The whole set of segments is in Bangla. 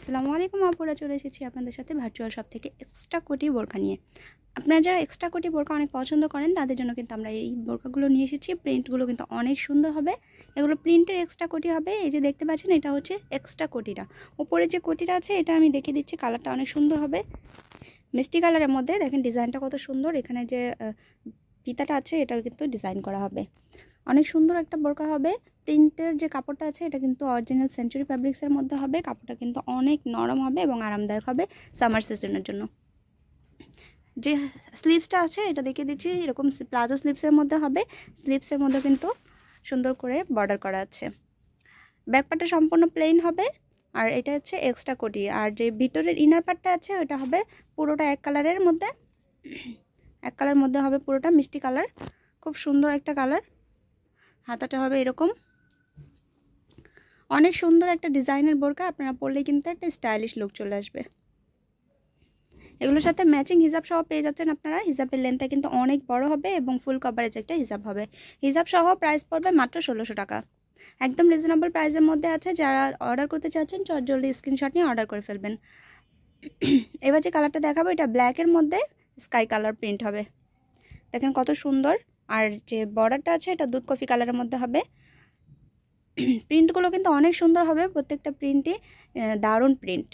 আসসালামু আলাইকুম আপুরা, চলে এসেছি আপনাদের সাথে ভার্চুয়াল শপ থেকে এক্সট্রা কোটি বোরকা নিয়ে। আপনারা যারা এক্সট্রা কোটি বোরকা অনেক পছন্দ করেন তাদের জন্য কিন্তু আমরা এই বোরকাগুলো নিয়ে এসেছি। প্রিন্টগুলো কিন্তু অনেক সুন্দর হবে, এগুলো প্রিন্টের এক্সট্রা কোটি হবে। এই যে দেখতে পাচ্ছেন, এটা হচ্ছে এক্সট্রা কোটিটা। উপরে যে কোটিটা আছে এটা আমি দেখে দিচ্ছি, কালারটা অনেক সুন্দর হবে, মিষ্টি কালারের মধ্যে। দেখেন ডিজাইনটা কত সুন্দর, এখানে যে ফিতাটা আছে এটার কিন্তু ডিজাইন করা হবে। অনেক সুন্দর একটা বোরকা হবে। প্রিন্টের যে কাপড়টা আছে এটা কিন্তু অরিজিনাল সেঞ্চুরি ফ্যাব্রিক্সের মধ্যে হবে। কাপড়টা কিন্তু অনেক নরম হবে এবং আরামদায়ক হবে সামার সিজনের জন্য। যে স্লিভসটা আছে এটা দেখিয়ে দিচ্ছি, এরকম প্লাজো স্লিভসের মধ্যে হবে। স্লিভসের মধ্যে কিন্তু সুন্দর করে বর্ডার করা আছে। ব্যাকপার্টটা সম্পূর্ণ প্লেন হবে, আর এটা হচ্ছে এক্সট্রা কোটি। আর যে ভিতরের ইনার পার্টটা আছে ওটা হবে পুরোটা এক কালারের মধ্যে, এক কালার মধ্যে হবে পুরোটা মিষ্টি কালার, খুব সুন্দর একটা কালার। হাতাটা হবে এরকম, অনেক সুন্দর একটা ডিজাইনের বোরকা। আপনারা পরলে কিন্তু একটা স্টাইলিশ লুক চলে আসবে। এগুলোর সাথে ম্যাচিং হিজাব সহ পেয়ে যাচ্ছেন আপনারা। হিজাবের লেন্থটা কিন্তু অনেক বড় হবে এবং ফুল কভারেজ একটা হিজাব হবে। হিজাব সহ প্রাইস পড়বে মাত্র 1600 টাকা, একদম রিজনেবল প্রাইসের মধ্যে আছে। যারা অর্ডার করতে চাচ্ছেন জলদি স্ক্রিনশট নিয়ে অর্ডার করে ফেলবেন। এবার যে কালারটা দেখাবো এটা ব্ল্যাকের মধ্যে স্কাই কালার প্রিন্ট হবে, দেখেন কত সুন্দর। আর যে বর্ডারটা আছে এটা দুধ কফি কালারের মধ্যে হবে। প্রিন্টগুলো কিন্তু অনেক সুন্দর হবে, প্রত্যেকটা প্রিন্টই দারুণ প্রিন্ট।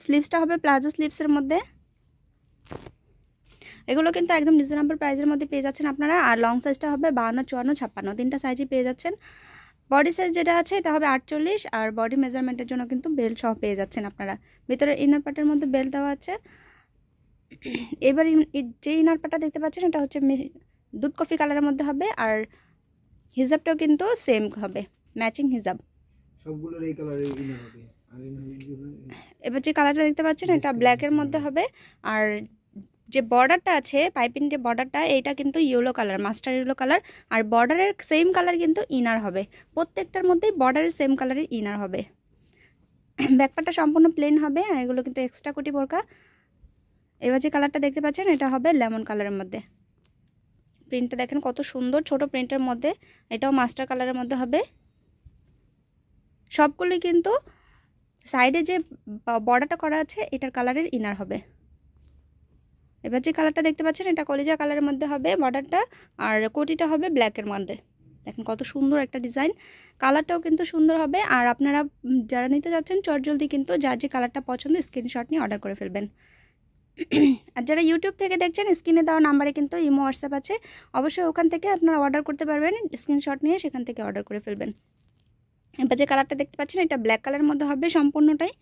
স্লিভসটা হবে প্লাজো স্লিভসের মধ্যে। এগুলো কিন্তু একদম রিজনেবল প্রাইসের মধ্যে পেয়ে যাচ্ছেন আপনারা। আর লং সাইজটা হবে 52, 54, 56, তিনটা সাইজই পেয়ে যাচ্ছেন। বডি সাইজ যেটা আছে এটা হবে 48, আর বডি মেজারমেন্টের জন্য কিন্তু বেল্ট সহ পেয়ে যাচ্ছেন আপনারা। ভিতরে ইনার পার্টের মধ্যে বেল্ট দেওয়া আছে। এবার যে ইনার পার্টটা দেখতে পাচ্ছেন এটা হচ্ছে দুধ কফি কালারের মধ্যে হবে, আর হিজাবটাও কিন্তু সেম হবে, ম্যাচিং হিজাব সবগুলোর এই কালারের ইনার হবে। আর এবার যে কালারটা দেখতে পাচ্ছেন এটা ব্ল্যাকের মধ্যে হবে। আর যে বর্ডারটা আছে পাইপিং যে বর্ডারটা এটা কিন্তু yellow colour, master yellow colour. আর বর্ডারের সেম কালার কিন্তু ইনার হবে, প্রত্যেকটার মধ্যেই বর্ডারের সেম কালারের ইনার হবে। ব্যাকপার্টটা সম্পূর্ণ প্লেন হবে, আর এগুলো কিন্তু এক্সট্রা কোটি বোরকা। এবার যে কালারটা দেখতে পাচ্ছেন এটা হবে লেমন কালারের মধ্যে। প্রিন্টটা দেখেন কত সুন্দর, ছোট প্রিন্টের মধ্যে। এটাও মাস্টার কালারের মধ্যে হবে। সবগুলোই কিন্তু সাইডে যে বর্ডারটা করা আছে এটার কালারের ইনার হবে। এবার যে কালারটা দেখতে পাচ্ছেন এটা কলিজা কালারের মধ্যে হবে বর্ডারটা, আর কোটিটা হবে ব্ল্যাকের মধ্যে। দেখেন কত সুন্দর একটা ডিজাইন, কালারটাও কিন্তু সুন্দর হবে। আর আপনারা যারা নিতে যাচ্ছেন চটজলদি কিন্তু যার যে কালারটা পছন্দ স্ক্রিনশট নিয়ে অর্ডার করে ফেলবেন। আর যারা ইউটিউব থেকে দেখছেন স্ক্রিনে দেওয়া নাম্বারে কিন্তু ইমো হোয়াটসঅ্যাপ আছে, অবশ্যই ওখান থেকে আপনারা অর্ডার করতে পারবেন। স্ক্রিনশট নিয়ে সেখান থেকে অর্ডার করে ফেলবেন। এবার যে কালারটা দেখতে পাচ্ছেন এটা ব্ল্যাক কালারের মধ্যে হবে সম্পূর্ণটাই,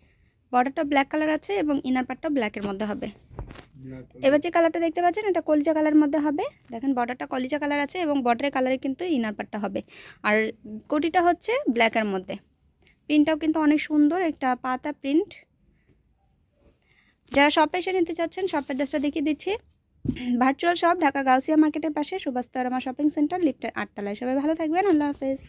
বর্ডারটা ব্ল্যাক কালার আছে এবং ইনার পার্টটা ব্ল্যাকের মধ্যে হবে। এবার যে কালারটা দেখতে পাচ্ছেন এটা কলিজা কালারের মধ্যে হবে। দেখেন বর্ডারটা কলিজা কালার আছে এবং বর্ডারের কালারে কিন্তু ইনার পার্টটা হবে। আর কোটিটা হচ্ছে ব্ল্যাকের মধ্যে। প্রিন্টটাও কিন্তু অনেক সুন্দর, একটা পাতা প্রিন্ট। যারা শপে এসে নিতে চাচ্ছেন শপ অ্যাড্রেসটা দেখিয়ে দিচ্ছি। ভার্চুয়াল শপ, ঢাকা গাউসিয়া মার্কেটের পাশে সুভাষ তরমা শপিং সেন্টার, লিফটের 8 তলায়। সবাই ভালো থাকবেন, আল্লাহ হাফেজ।